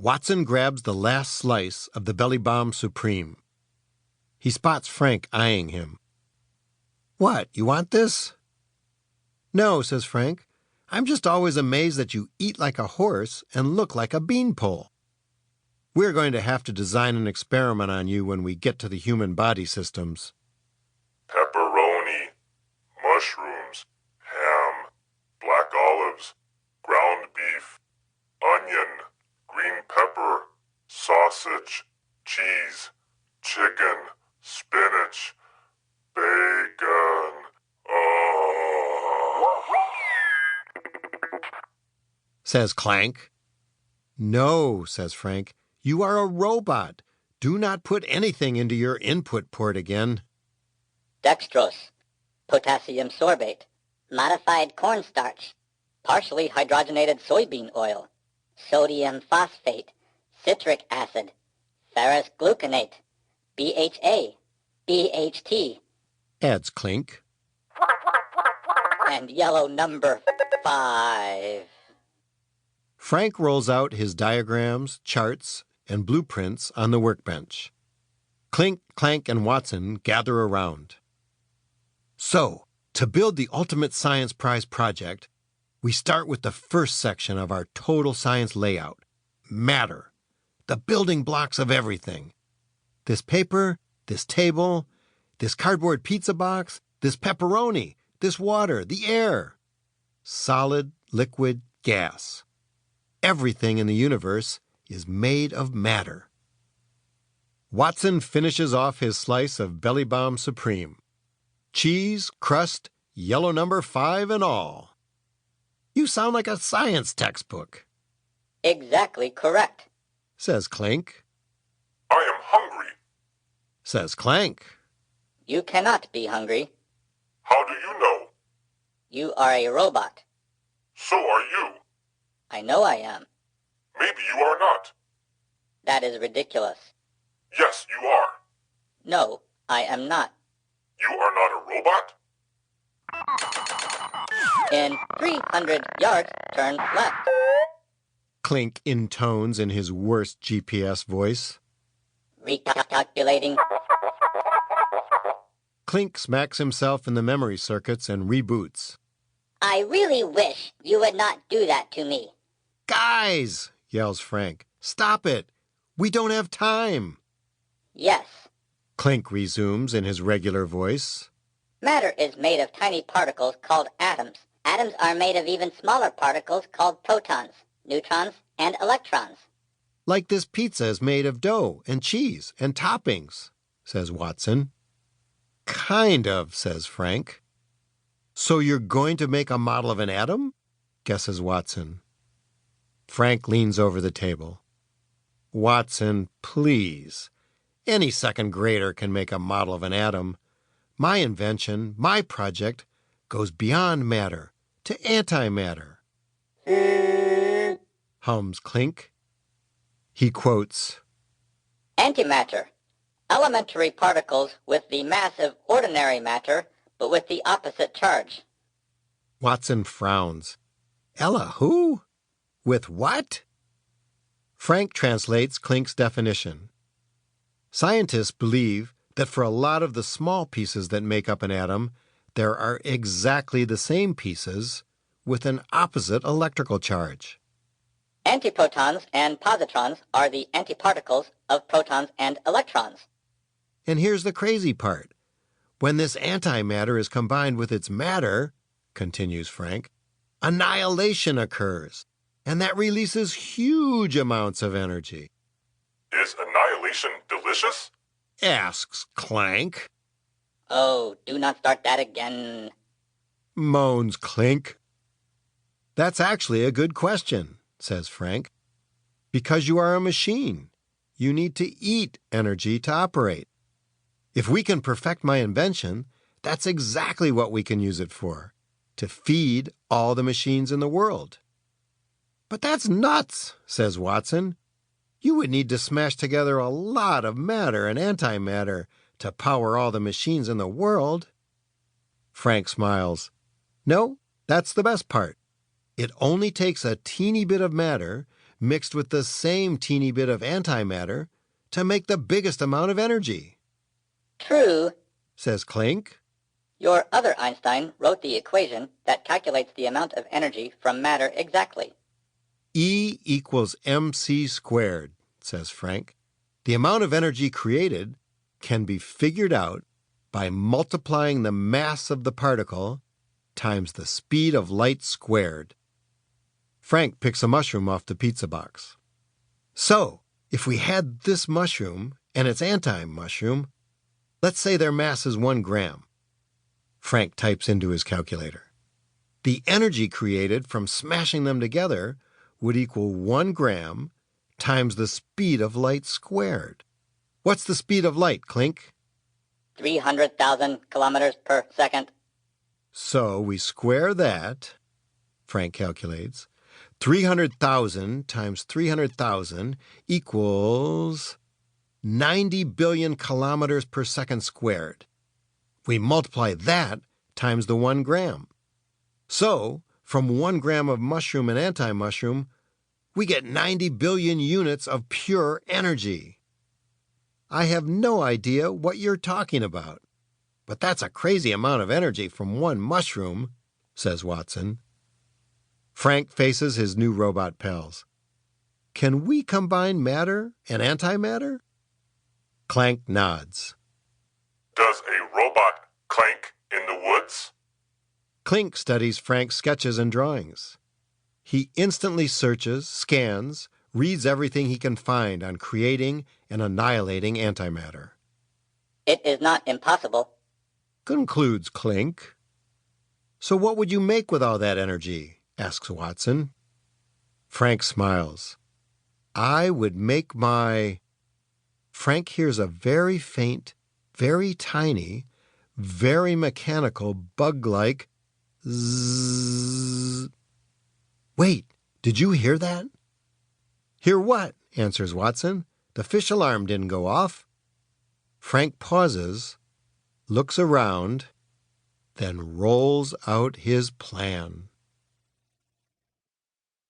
Watson grabs the last slice of the belly bomb supreme. He spots Frank eyeing him. "What, you want this?" "No," says Frank. "I'm just always amazed that you eat like a horse and look like a beanpole. We're going to have to design an experiment on you when we get to the human body systems." Pepperoni, mushrooms, ham, black olives, ground beef, onion, green pepper, sausage, cheese, chicken, spinach, bacon. Says Klank. "No," says Frank. "You are a robot. Do not put anything into your input port again." Dextrose, potassium sorbate, modified cornstarch, partially hydrogenated soybean oil, sodium phosphate, citric acid, ferrous gluconate, BHA, BHT, adds Klink. and yellow number 5. Frank rolls out his diagrams, charts, and blueprints on the workbench. Klink, Klank, and Watson gather around. So, to build the Ultimate Science Prize project, we start with the first section of our total science layout, matter, the building blocks of everything. This paper, this table, this cardboard pizza box, this pepperoni, this water, the air. Solid, liquid, gas. Everything in the universe is made of matter. Watson finishes off his slice of belly bomb supreme. Cheese, crust, yellow number 5 and all. "You sound like a science textbook." Exactly correct. Says Klink. I am hungry. Says Klank. You cannot be hungry. How do you know? You are a robot. So are you. I know I am. Maybe you are not. That is ridiculous. Yes, you are. No, I am not. You are not a robot? In 300 yards, turn left. Klink intones in his worst GPS voice. Recalculating. Klink smacks himself in the memory circuits and reboots. I really wish you would not do that to me. "Guys!" yells Frank. "Stop it! We don't have time!" Yes. Klink resumes in his regular voice. Matter is made of tiny particles called atoms. Atoms are made of even smaller particles called protons, neutrons, and electrons. "Like this pizza is made of dough and cheese and toppings," says Watson. "Kind of," says Frank. "So you're going to make a model of an atom?" guesses Watson. Frank leans over the table. "Watson, please. Any second grader can make a model of an atom. My invention, my project, goes beyond matter to antimatter." Hums Klink. He quotes, Antimatter, elementary particles with the mass of ordinary matter, but with the opposite charge. Watson frowns. "Ella who? With what?" Frank translates Klink's definition. Scientists believe that for a lot of the small pieces that make up an atom, there are exactly the same pieces with an opposite electrical charge. Antiprotons and positrons are the antiparticles of protons and electrons. And here's the crazy part. When this antimatter is combined with its matter, continues Frank, annihilation occurs, and that releases huge amounts of energy. Is annihilation delicious? Asks Klank. Oh, do not start that again. Moans Klink. That's actually a good question, says Frank. Because you are a machine. You need to eat energy to operate. If we can perfect my invention, that's exactly what we can use it for, to feed all the machines in the world. But that's nuts, says Watson. You would need to smash together a lot of matter and antimatter to power all the machines in the world. Frank smiles. No, that's the best part. It only takes a teeny bit of matter mixed with the same teeny bit of antimatter to make the biggest amount of energy. True, Says Klink. your other Einstein wrote the equation that calculates the amount of energy from matter exactly. E equals mc squared, says Frank. The amount of energy created can be figured out by multiplying the mass of the particle times the speed of light squared. Frank picks a mushroom off the pizza box. So, if we had this mushroom and its anti-mushroom, let's say their mass is 1 gram. Frank types into his calculator. The energy created from smashing them together would equal 1 gram times the speed of light squared. What's the speed of light, Klink? 300,000 kilometers per second. So we square that, Frank calculates. 300,000 times 300,000 equals 90 billion kilometers per second squared. We multiply that times the 1 gram. So, from 1 gram of mushroom and anti-mushroom, we get 90 billion units of pure energy. I have no idea what you're talking about, but that's a crazy amount of energy from one mushroom, says Watson. Frank faces his new robot pals. Can we combine matter and antimatter? Klank nods. Does a robot clank in the woods? Klink studies Frank's sketches and drawings. He instantly searches, scans, reads everything he can find on creating and annihilating antimatter. It is not impossible. Concludes Klink. So what would you make with all that energy? Asks Watson. Frank smiles. I would make my... Frank hears a very faint, very tiny, very mechanical, bug-like zzz. Wait, did you hear that? Hear what? Answers Watson. The fish alarm didn't go off. Frank pauses, looks around, then rolls out his plan.